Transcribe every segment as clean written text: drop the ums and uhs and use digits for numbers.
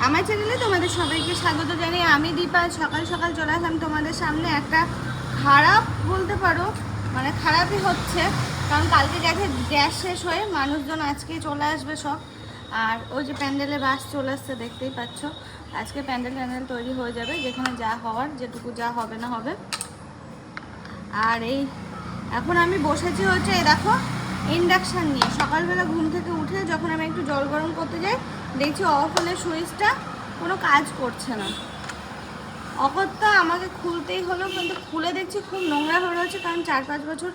আমার চ্যানেলে তোমাদের সবাইকে স্বাগত জানিয়ে আমি দীপা সকাল সকাল চলে আসলাম তোমাদের সামনে। একটা খারাপ বলতে পারো, মানে খারাপই হচ্ছে, কারণ কালকে গেছে গ্যাস শেষ হয়ে মানুষজন আজকেই চলে আসবে সব। আর ওই যে প্যান্ডেলে বাস চলে আসছে, দেখতেই পাচ্ছ। আজকে প্যান্ডেল তৈরি হয়ে যাবে, যেখানে যা হওয়ার, যেটুকু যা হবে না হবে। আর এই এখন আমি বসেছি হচ্ছে এই দেখো ইন্ডাকশান নিয়ে। সকালবেলা ঘুম থেকে উঠে যখন আমি একটু জল গরম করতে যাই, দেখছি অফ হলে সুইচটা কোনো কাজ করছে না। অকথ্য আমাকে খুলতেই হলো, কিন্তু খুলে দেখছি খুব নোংরা হয়ে রয়েছে, কারণ 4-5 বছর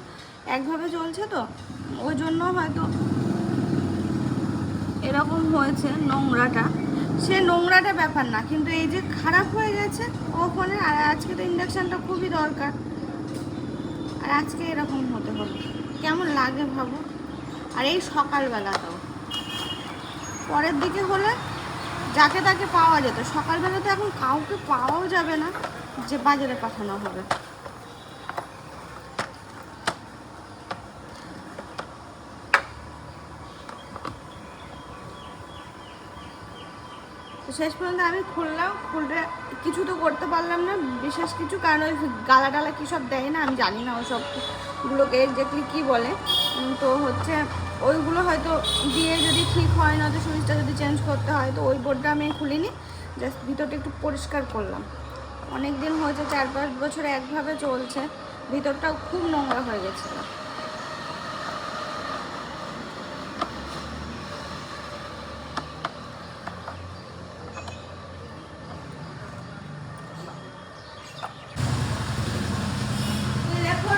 একভাবে চলছে তো, ওই জন্য হয়তো এরকম হয়েছে নোংরাটা। সে নোংরাটা ব্যাপার না, কিন্তু এই যে খারাপ হয়ে গেছে ওখানে। আর আজকে তো ইন্ডাকশানটা খুবই দরকার, আর আজকে এরকম হতে হলো, কেমন লাগে ভাবো। আর এই সকালবেলাটাও, পরের দিকে হলে যাকে তাকে পাওয়া যেত, সকালবেলা তো এখন কাউকে পাওয়াও যাবে না যে বাজারে পাঠানো হবে। তো শেষ পর্যন্ত আমি খুললাম, খুলে কিছু তো করতে পারলাম না বিশেষ কিছু, কারণ ওই গালা টালা কী সব দেয় না, আমি জানি না ওই সবগুলোকে এক্স্যাক্টলি কী বলে। তো হচ্ছে ওইগুলো হয়তো দিয়ে যদি ঠিক হয় না, তো সুইচটা যদি চেঞ্জ করতে হয়, তো ওই বোর্ডটা আমি খুলিনি, জাস্ট ভিতরটা একটু পরিষ্কার করলাম। অনেক দিন হয়েছে, 4-5 বছরে একভাবে চলছে, ভিতরটাও খুব নোংরা হয়ে গেছিলো।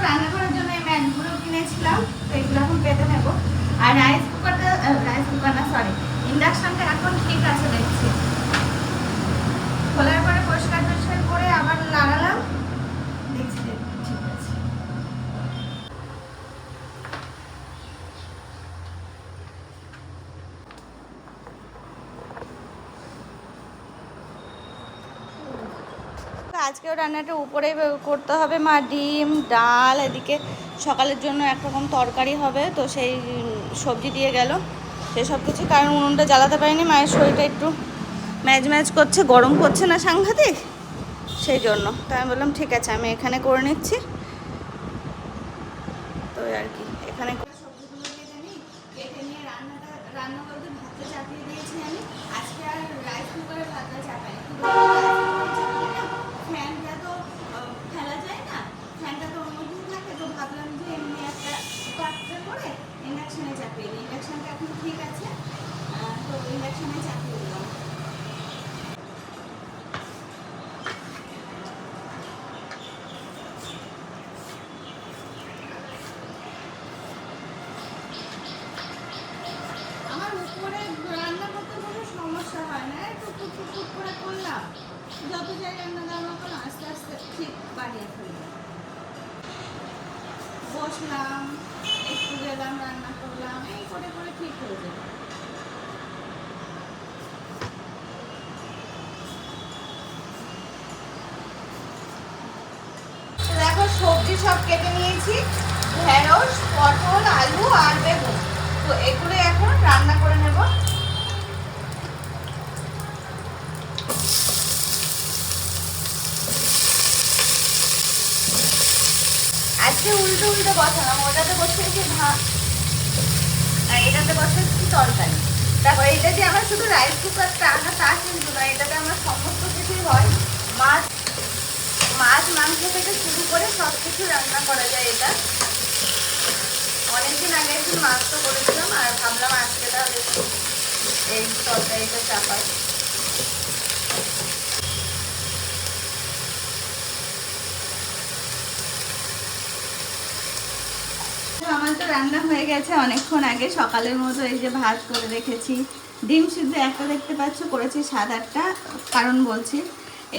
রান্নাঘরের জন্য এই ম্যাটগুলো কিনেছিলাম, তো এগুলো এখন পেতে নেবো। আর রাইস কুকার না, সরি, ইন্ডাকশনটা এখন ঠিক আছে দেখছি। খোলার পরে পরিষ্কার করে আবার লাগালাম, দেখছি ঠিক আছে। আজকেও রান্নাটা উপরে করতে হবে, মা ডিম ডাল, এদিকে সকালের জন্য একরকম তরকারি হবে, তো সেই সবজি দিয়ে গেল সেই সব কিছু। কারণ উনুনটা জ্বালাতে পারিনি, মায়ের শরীরটা একটু ম্যাজ করছে, গরম করছে না সাংঘাতিক, সেই জন্য। তো আমি বললাম ঠিক আছে, আমি এখানে করে নিচ্ছি। তো আর কি, এখানে সবজিগুলো কেটে নিয়ে রান্না বলতে ভাতটা চাপিয়ে দিয়েছি আমি। আজকে আর রাইস কুকারে ভাতটা চাপাই, ফ্যানটা তো ফেলা যায় না, ফ্যানটা তো ওর মধ্যেই থাকে। তো ভাবলাম যে এমনি একটা পাত্রে করে ইন্ডাকশানে চাপিয়ে দিই। ইন্ডাকশানটা এখন ঠিক আছে, তো ইন্ডাকশানে চাপিয়ে দিলাম। আমার উপরে রান্না করতে কোনো সমস্যা হয় না, একটু টুকটুক করে করলাম, যত যাই রান্না দেওয়ার মতন আস্তে আস্তে ঠিক বানিয়ে ফেললাম। বসলাম, একটু গেলাম, রান্না করলাম, এই করে করে ঠিক হয়ে যাবে। দেখো সবজি সব কেটে নিয়েছি, ঢেঁড়স, পটল, আলু আর বেগুন। তো এগুলো এখন রান্না করে নেব। আজকে উল্টো উল্টো বসালাম, ওটাতে বসিয়েছি ভাত আর এটাতে বসিয়েছি তরকারি। তারপর এটা দিয়ে আমার শুধু রাইস কুকারটা আনা তা কিন্তু না, এটাতে আমার সমস্ত কিছুই হয়। মাছ মাংস থেকে শুরু করে সব কিছু রান্না করা যায় এটা। অনেকদিন আগে একটু মাছ তো করেছিলাম, আর ভাবলাম আজকে তাহলে এই তরকারিটা চাপাই। আমার তো রান্না হয়ে গেছে অনেকক্ষণ আগে, সকালের মতো। এই যে ভাত করে রেখেছি, ডিম সিদ্ধ একটা দেখতে পাচ্ছ করেছি 7-8টা, কারণ বলছি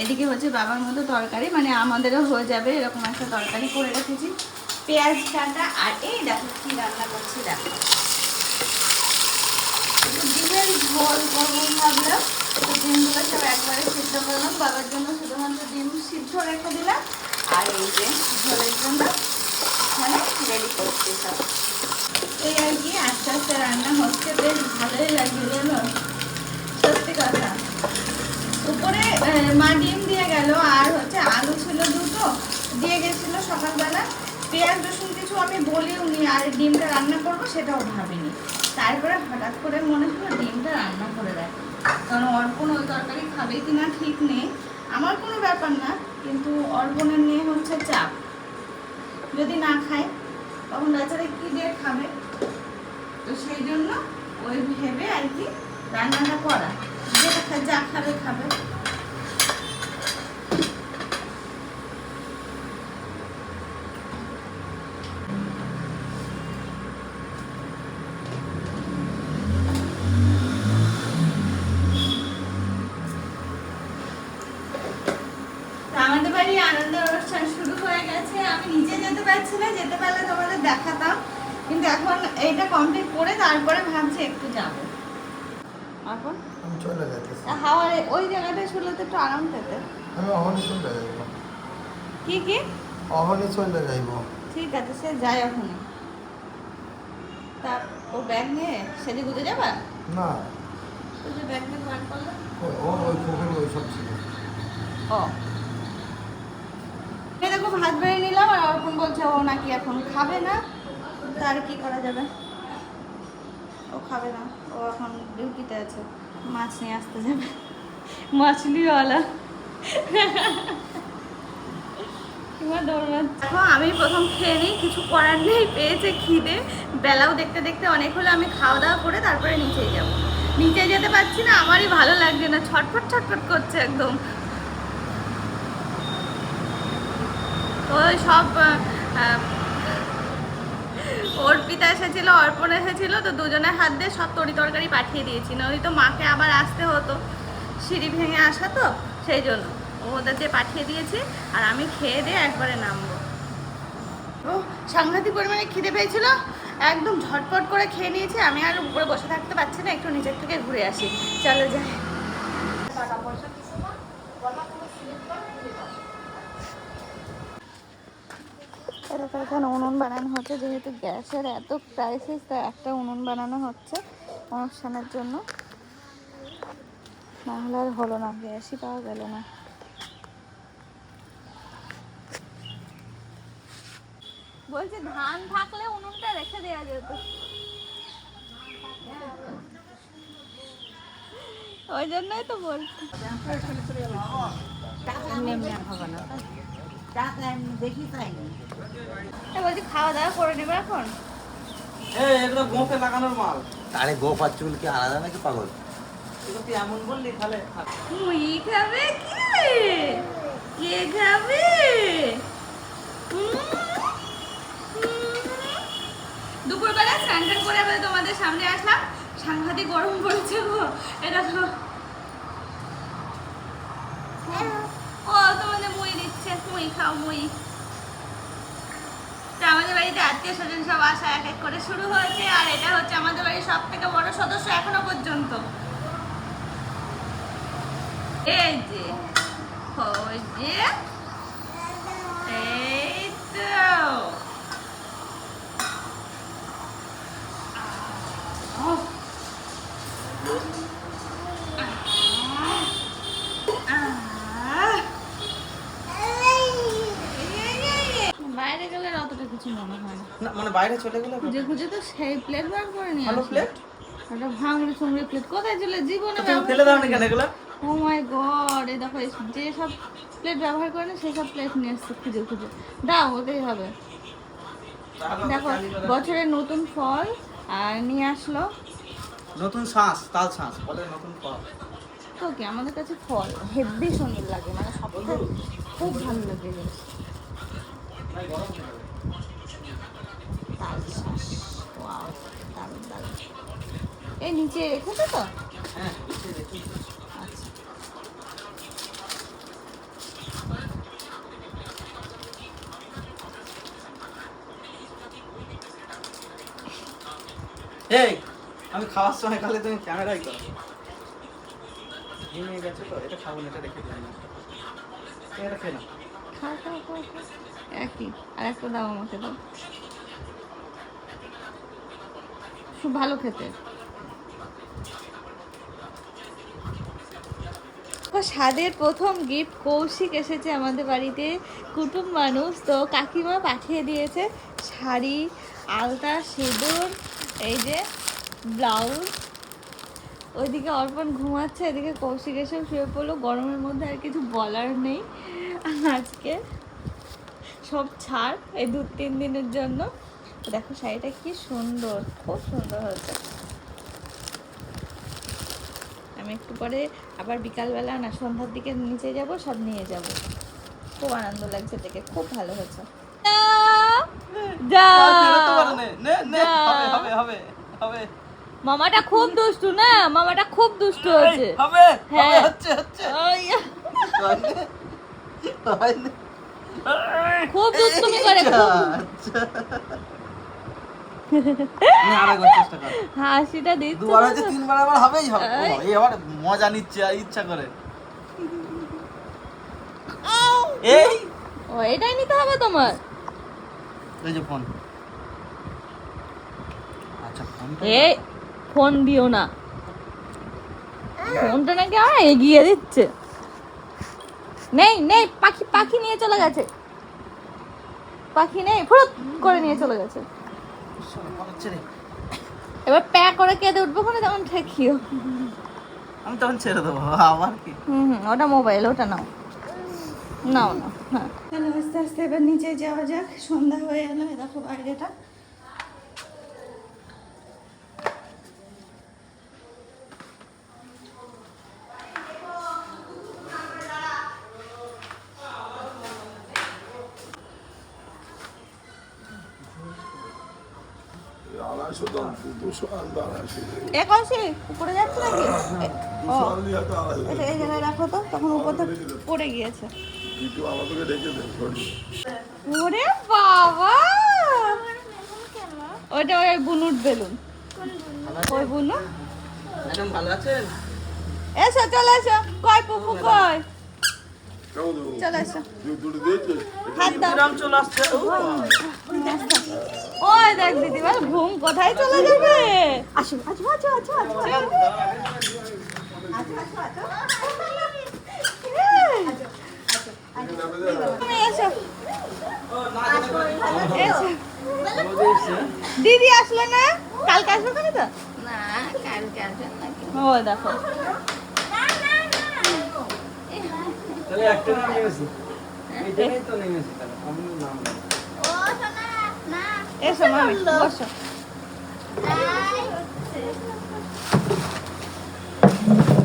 এদিকে হচ্ছে বাবার মতো তরকারি, মানে আমাদেরও হয়ে যাবে এরকম একটা তরকারি করে রেখেছি। পেঁয়াজ কাটা, আর এই দেখো কি রান্না করছি, দেখো একটু ডিমের ঝোল করবো ভাবলাম। তো ডিমগুলো সব একবারে সিদ্ধ করলাম, বাবার জন্য শুধুমাত্র ডিম সিদ্ধ রেখে দিলাম। আর এই যে ঝোলের জন্য মানে রেডি করছি সব। এই আর কি, আস্তে আস্তে রান্না হচ্ছে, বেশ ভালোই লাগছে জানো, সত্যি কথা। মা ডিম দিয়ে গেল, আর হচ্ছে আলু ছিল দুটো দিয়ে গেছিল সকালবেলা। পেঁয়াজ রসুন কিছু আমি বলিও নি, আর ডিমটা রান্না করবো সেটাও ভাবিনি। তারপরে হঠাৎ করে মনে হলো ডিমটা রান্না করে দেয়, কারণ অর্পণ ওই তরকারি খাবে কিনা ঠিক নেই। আমার কোনো ব্যাপার না, কিন্তু অর্পণের নিয়ে হচ্ছে চাপ। যদি না খায় তখন বেচারা কি দিয়ে খাবে, তো সেই জন্য ওই ভেবে আর কি রান্নাটা করা, যেটা যা খাবে খাবে। আমাদের বাড়ি আনন্দ অনুষ্ঠান শুরু হয়ে গেছে। আমি নিজে যেতে পারছি না, যেতে পারলে তোমাদের দেখাতাম, কিন্তু এখন এইটা কমপ্লিট করে তারপরে ভাবছি একটু যাবো। এখন আমি চলে যাইতেছি। হাওয়ার ওই জায়গাটায় শুলে তো একটু আরাম পেতে। আমি অহনি চলে যাইব। কি কি? অহনি চলে যাইব। ঠিক আছে, সে যাই ওখানে। তা ও ব্যাগ নিয়ে সেদিকে গুজে যাবা? না, তো যে ব্যাগ নিয়ে বার করলো ওই পুকুরে ওই সব ছিল। ও দেখো ভাত বেড়ে নিলাম, আর অর্পণ বলছে ও নাকি এখন খাবে না। তার কি করা যাবে, ও খাবে না, ও এখন ডিউটিতে আছে, মাছ নিয়ে আসতে যাবে, মাছলিওয়ালা। দেখো আমি প্রথম খেয়ে নিই, কিছু করার নেই, পেয়েছে খিদে, বেলাও দেখতে দেখতে অনেক হলো। আমি খাওয়া দাওয়া করে তারপরে নিচেই যাবো। নিচে যেতে পারছি না, আমারই ভালো লাগছে না, ছটফট ছটফট করছে একদম। ওই সব অর্পিতা এসেছিল, অর্পণ এসেছিল, তো দুজনের হাত দিয়ে সব তরি তরকারি পাঠিয়ে দিয়েছি, নয়তো মাকে আবার আসতে হতো, সিঁড়ি ভেঙে আসা তো, সেই জন্য ওদের দিয়ে পাঠিয়ে দিয়েছি। আর আমি খেয়ে দিয়ে একবারে নামবো। ও সাংঘাতিক পরিমাণে খিদে পেয়েছিল, একদম ঝটপট করে খেয়ে নিয়েছি। আমি আর উপরে বসে থাকতে পারছি না, একটু নিচের থেকে ঘুরে আসি, চলো যাই। এখানে উনুন বানানো হচ্ছে, যেহেতু গ্যাসের এত ক্রাইসিস, তাই একটা উনুন বানানো হচ্ছে অনুষ্ঠানের জন্য, নাহলে আর হলো না, গ্যাসই পাওয়া গেল না। বলছি ধান থাকলে উনুনটা রেখে দেওয়া যেত, ওই জন্যই তো বলছি। বলছি খাওয়া দাওয়া করে নেবে এখন? এগুলো গোঁফে লাগানোর মাল। আরে গোপ আর চুল কি আলাদা নাকি পাগল? এগুলো তুই এমন বললি তাহলে মুই খাবে কি, কে খাবে? দুপুরবেলা স্নান টান করে আবার তোমাদের সামনে আসলাম, সাংঘাতিক গরম পড়েছে গো। এটা তো ও তোমাদের মুই দিচ্ছে, মুই খাও মুই। আমাদের বাড়িতে আত্মীয় স্বজন সব আসা এক এক করে শুরু হয়েছে, আর এটা হচ্ছে আমাদের বাড়ির সব থেকে বড় সদস্য এখনো পর্যন্ত। এই যে ওই যে এই তো বাইরে গেলে অতটা কিছু মনে হয় না, মানে বাইরে চলে গেলে খুঁজে খুঁজে তো সেই প্লেট বার করে নিয়ে ভালো আসলো। প্লেট একটা ভাঙড়ি চুংড়ি প্লেট কোথায় চলে জীবনে তুমি ফেলে দাও না কেন এগুলো? ও মাই গড, এই দেখো যে সব প্লেট ব্যবহার করে না সেই সব প্লেট নিয়ে আসছে খুঁজে খুঁজে। দাও, ওটাই হবে। দেখো বছরের নতুন ফল আর নিয়ে আসলো, নতুন শ্বাস, তাল শ্বাস বলে নতুন ফল। তো কি আমাদের কাছে ফল হেভি সুন্দর লাগে, মানে সব খুব ভালো লাগে জিনিস। তাল শ্বাস, ওয়াও, দারুণ দারুণ। এই নিচে রেখেছো তো? হ্যাঁ আচ্ছা। এই আমি খাওয়ার সময় খালে তুমি ক্যামেরাই করো। ভেঙে গেছে তো, এটা খাবো না, এটা রেখে দিলাম। এটা খেয়ে নাও। খাও খাও খাও খাও। একই, আর একটা দাও আমাকে, দাও। খুব ভালো খেতে। স্বাদের প্রথম গিফট কৌশিক এসেছে আমাদের বাড়িতে, কুটুম মানুষ তো কাকিমা পাঠিয়ে দিয়েছে শাড়ি, আলতা, সিঁদুর, এই যে ব্লাউজ। ওইদিকে অর্পণ ঘুমাচ্ছে, এদিকে কৌশিক এসে শুয়ে পড়লো। গরমের মধ্যে আর কিছু বলার নেই, আজকে সব ছাড় এই 2-3 দিনের জন্য। দেখো শাড়িটা কি সুন্দর, খুব সুন্দর হয়েছে। আমি একটু পরে আবার বিকালবেলা না সন্ধ্যার দিকে নিচে যাব, সব নিয়ে যাব। খুব আনন্দ লাগছে দেখে, খুব ভালো হয়েছে। মামাটা খুব দুষ্টু না, মামাটা খুব দুষ্টু হচ্ছে। হ্যাঁ খুব দুষ্টুমি করে, হাসিটা দিচ্ছে। দুবার হচ্ছে 3বার আবার হবেই হবে। এই আবার মজা নিচ্ছে আর ইচ্ছা করে। এই ও এটাই নিতে হবে তোমার। এই যে ফোন। আচ্ছা ফোন। এই ফোন দিও না, ফোনটা নাকি আর এগিয়ে দিচ্ছে। নেই নেই, পাখি পাখি নিয়ে চলে গেছে, পাখি নেই, ফুরুত করে নিয়ে চলে গেছে। এবার প্যাক করে কেঁদে উঠবো, ওখানে তখন ঠেকিও। আমি তখন ছেড়ে দেবো, আবার কি। ওটা মোবাইল, ওটা নাও নাও না। হ্যাঁ তাহলে আস্তে আস্তে এবার নিচে যাওয়া যাক, সন্ধ্যা হয়ে এলো। দেখো বাইরেটা একাশি উপরে যাচ্ছে নাকি? ও এটা এই জায়গায় রাখো তো, তখন উপরটা পড়ে গিয়েছে। ওরে বাবা, ওটা ওই বুনুর বেলুন, ওই বুনু। ম্যাডাম ভালো আছেন? এসো চলে এসো, কয় পুপু কয়, চলে এসো, হাত দাও। রাম চলে আসছে। ওই দেখ দিদি ভাই, ঘুম কোথায় চলে যাবে। আসো আসো আসো আসো আসো তুমি এসো, এসো। দিদি আসলো না, কালকে আসবে কেন তো? না কালকে আসবে নাকি? ও দেখো তাহলে একটা নাম নিয়েছি, এইটাই তো নিয়েছি। তাহলে আমি নাম এসো মামি বসো।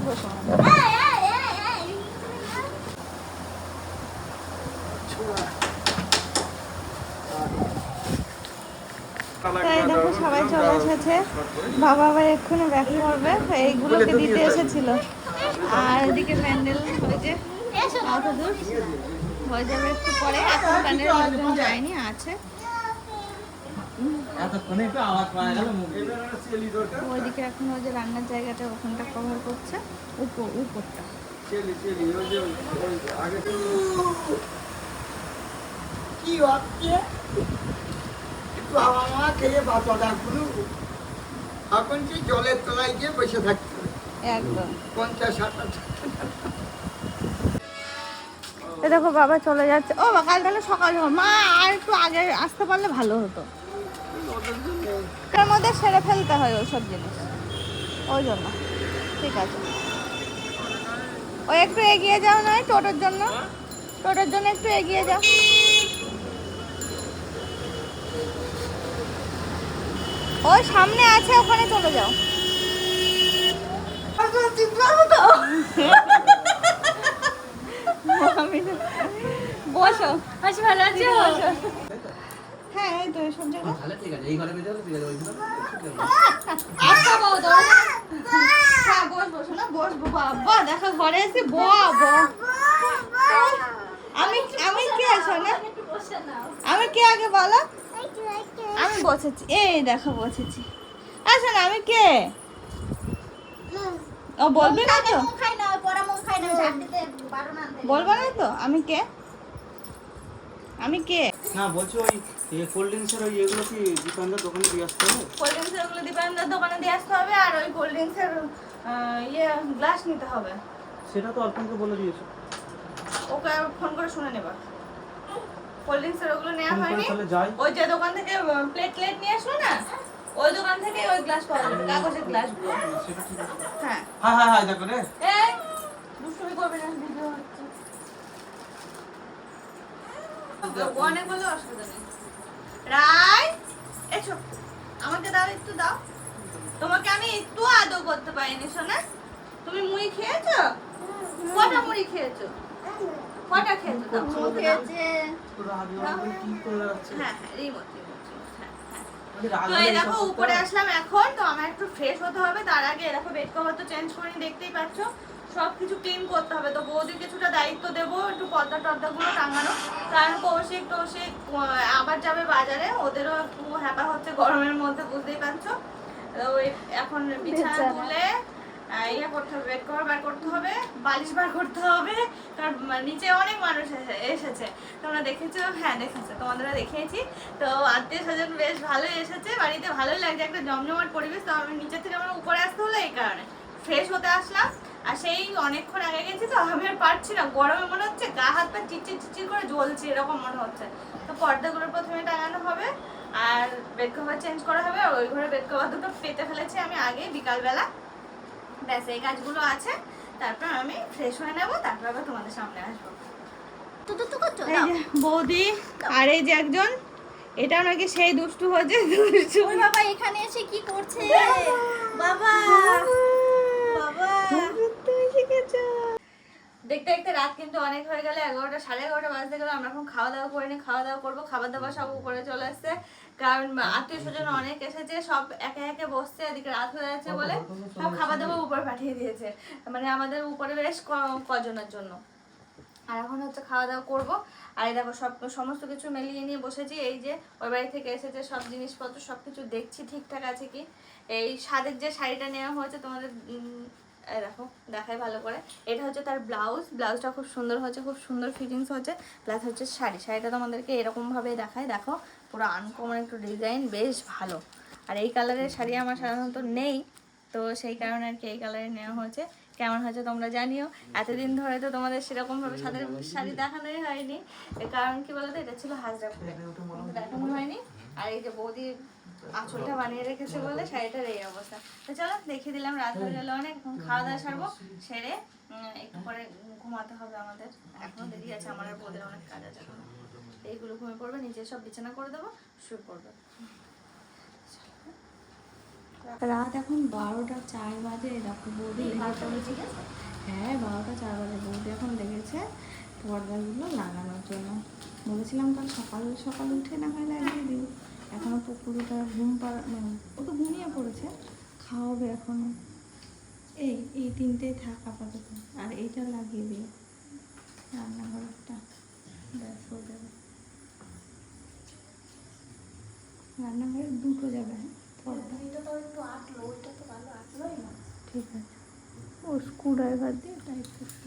বসো তাই দেখো সবাই চলে এসেছে। বাবা আবার এক্ষুনি ব্যাক করবে, এইগুলোকে দিতে এসেছিল। আর এদিকে প্যান্ডেল হয়ে যে অত দূর হয়ে যাবে একটু পরে। এখন প্যান্ডেল লোকজন যায়নি, আছে। এতক্ষণে একটু আওয়াজ পাওয়া গেল। ওইদিকে এখন ওই যে রান্নার জায়গাটা, ওখানটা কভার করছে, উপরটা। কি হচ্ছে একটু হাওয়া খেয়ে বাচ্চাটা গুলো এখন কি জলের তলায় গিয়ে বসে থাকতে হবে একদম 50-60 এ দেখো বাবা চলে যাচ্ছে। ও কাল তাহলে সকাল হবে, মা আর একটু আগে আসতে পারলে ভালো হতো। তার মধ্যে সেরে ফেলতে হয় ওইসব জিনিস, ওই জন্য। ঠিক আছে, ওই একটু এগিয়ে যাও, নয় টোটোর জন্য, টোটোর জন্য একটু এগিয়ে যাও। ওই সামনে আছে, ওখানে চলে যাও। বসো, আচ্ছা ভালো আছো? হ্যাঁ এই তো সব জায়গা। তাহলে ঠিক আছে, এই ঘরে বেজে ঠিক আছে, ওই ঘরে আচ্ছা বাবা দাও। হ্যাঁ বসবো শোনা, বসবো। বাবা দেখো ঘরে এসে আমি আমি কে শোনা, আমি কে আগে বলো? আমি বসেছি, এই দেখো বসেছি। আচ্ছা না আমি কে? ও বলবি না তো, বলবো না তো আমি কে, আমি কে? না বলছি ওই কোল্ড ড্রিঙ্কসের ওই এগুলো কি দোকানদার দোকানে দিয়ে আসতে হবে? কোল্ড ড্রিঙ্কসের ওগুলো দীপানদার দোকানে দিয়ে আসতে হবে, আর ওই কোল্ড ড্রিঙ্কসের গ্লাস নিতে হবে। সেটা তো অর্পণকে বলে দিয়েছো। ওকে ফোন করে শুনে নেবা। কোল্ড ড্রিঙ্কসের ওগুলো নেওয়া ফোন করে হয়নি। তাহলে যাই। ওই যে দোকান থেকে প্লেট নিয়ে আসলো না, ওই দোকান থেকে ওই গ্লাস পাওয়া যাবে, কাগজের গ্লাসগুলো। সেটা ঠিক আছে। হ্যাঁ হ্যাঁ হ্যাঁ হ্যাঁ দেখো রে। এই দুষ্টুমি করবে না, ভিডিও হচ্ছে। অনেক বলে অসুবিধা নেই। রাই এসো, আমাকে দাও, একটু দাও। তোমাকে আমি একটু আদর করতে পারিনি সোনা। তুমি মুড়ি খেয়েছো? কটা মুড়ি খেয়েছো? কটা খেয়েছো? দাও, আমাকে দাও। তোর রাগ লাগবে কি করে যাচ্ছে? হ্যাঁ হ্যাঁ, রিমোট হ্যাঁ হ্যাঁ। আমি রাগ তো এই লাগলে দেখো এসব করতে উপরে হয়? আসলাম এখন, তো আমার একটু ফ্রেশ হতে হবে। তার আগে দেখো বেড কভার তো চেঞ্জ করে দেখতেই পাচ্ছ, সবকিছু ক্লিন করতে হবে। তো বৌদি কিছুটা দায়িত্ব দেবো, একটু পর্দা টর্দাগুলো টাঙানো, কারণ কৌশিক টৌশিক আবার যাবে বাজারে, ওদেরও একটু হ্যাপা হচ্ছে গরমের মধ্যে, বুঝতেই পারছো। তো ওই এখন বিছানা তুলে ইয়ে করতে হবে, বেড কভার বার করতে হবে, বালিশ বার করতে হবে, কারণ নিচে অনেক মানুষ এসেছে। তোমরা দেখেছো? হ্যাঁ দেখেছো, তোমাদেরও দেখিয়েছি। তো আত্মীয় স্বজন বেশ ভালোই এসেছে, বাড়িতে ভালোই লাগছে, একটা জমজমাট পরিবেশ। তো আমি নিচে থেকে আমার উপরে আসতে হলো এই কারণে, ফ্রেশ হতে আসলাম। আর সেই অনেকক্ষণ আগে গেছি, তো আমি আর পারছি না, গরমে মনে হচ্ছে গা হাত পা চিচির চিচির করে জ্বলছে, এরকম মনে হচ্ছে। তো পর্দাগুলো প্রথমে টাঙানো হবে, আর বেড কভার চেঞ্জ করা হবে। আর ওই ঘরে বেড কভার দুটো পেতে ফেলেছি আমি আগে বিকালবেলা। ব্যাস এই কাজগুলো আছে, তারপর আমি ফ্রেশ হয়ে নেবো, তারপর আবার তোমাদের সামনে আসবো। এই যে বৌদি, আর এই যে একজন, এটাও নাকি সেই দুষ্টু হচ্ছে, দুষ্টু। ওই বাবা এখানে এসে কি করছে? বাবা বাবা দেখতে দেখতে রাত কিন্তু অনেক হয়ে গেলে, 11টা 11:30 বাজতে গেল। আমরা এখন খাওয়া দাওয়া করিনি, খাওয়া দাওয়া করবো। খাবার দাবার সব উপরে চলে আসছে, কারণ আত্মীয় স্বজন অনেক এসেছে, সব একে একে বসছে, এদিকে রাত হয়ে যাচ্ছে বলে সব খাবার দাবার উপরে পাঠিয়ে দিয়েছে, মানে আমাদের উপরে বেশ কজনের জন্য। আর এখন হচ্ছে খাওয়া দাওয়া করবো। আর এই দেখো সমস্ত কিছু মিলিয়ে নিয়ে বসেছি। এই যে ওই বাড়ি থেকে এসেছে সব জিনিসপত্র, সবকিছু দেখছি ঠিকঠাক আছে কি। এই সাদের যে শাড়িটা নেওয়া হয়েছে তোমাদের, এই দেখো দেখাই ভালো করে, এটা হচ্ছে তার ব্লাউজটা খুব সুন্দর হচ্ছে, খুব সুন্দর ফিটিংস হচ্ছে। প্লাস হচ্ছে শাড়িটা তোমাদেরকে এরকম ভাবে দেখায়, দেখো পুরো আনকমন একটু ডিজাইন, বেশ ভালো। আর এই কালারের শাড়ি আমার সাধারণত নেই, তো সেই কারণে আর কি এই কালারে নেওয়া হয়েছে। কেমন হয়েছে তোমরা জানিও। এতদিন ধরে তো তোমাদের সেরকম ভাবে সাদের শাড়ি দেখানোই হয়নি, এর কারণ কি বলতো, এটা ছিল হাজরা ফুলে, দেখানো হয়নি। আর এই যে বৌদি আঁচলটা বানিয়ে রেখেছে বলে শাড়িটার এই অবস্থা। তো চলো দেখিয়ে দিলাম, রাত হয়ে গেল অনেক, খাওয়া দাওয়া সারবো, সেরে একটু পরে ঘুমাতে হবে আমাদের, এখনো দেরি আছে, আমার আর বৌদের অনেক কাজ আছে। এইগুলো ঘুমিয়ে পড়বে, নিচে সব বিছানা করে দেবো, শুয়ে পড়বে। রাত এখন 12টা 4 বাজে। দেখো বৌদি হ্যাঁ 12টা 4 বাজে, বৌদি এখন লেগেছে পর্দাগুলো লাগানোর জন্য। বলেছিলাম কাল সকাল সকাল উঠে না হয় লাগিয়ে দিই, এখনো পুকুরটা ও তো ঘুমিয়ে পড়েছে, খাওয়াবে এখনো। এই তিনটেই থাক আপাতত, আর এইটা লাগিয়ে দিই রান্নাঘরটা, ব্যাস হয়ে যাবে। রান্নাঘরে দুটো যাবে, হ্যাঁ পর্দা। ঠিক আছে, ও স্ক্রু ড্রাইভার দিয়ে টাইট করতে